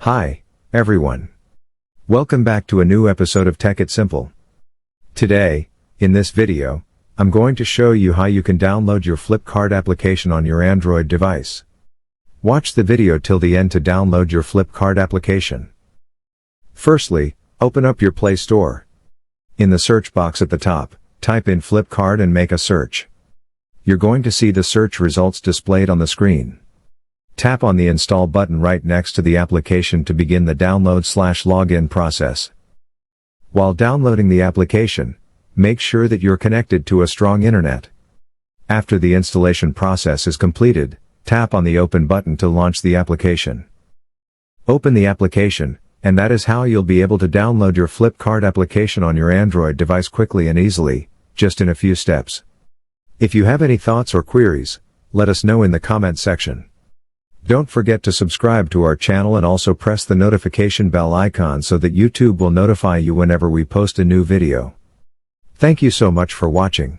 Hi, everyone. Welcome back to a new episode of Tech It Simple. Today, in this video, I'm going to show you how you can download your Flipkart application on your Android device. Watch the video till the end to download your Flipkart application. Firstly, open up your Play Store. In the search box at the top, type in Flipkart and make a search. You're going to see the search results displayed on the screen. Tap on the Install button right next to the application to begin the download/login process. While downloading the application, make sure that you're connected to a strong internet. After the installation process is completed, tap on the Open button to launch the application. Open the application, and that is how you'll be able to download your Flipkart application on your Android device quickly and easily, just in a few steps. If you have any thoughts or queries, let us know in the comment section. Don't forget to subscribe to our channel and also press the notification bell icon so that YouTube will notify you whenever we post a new video. Thank you so much for watching.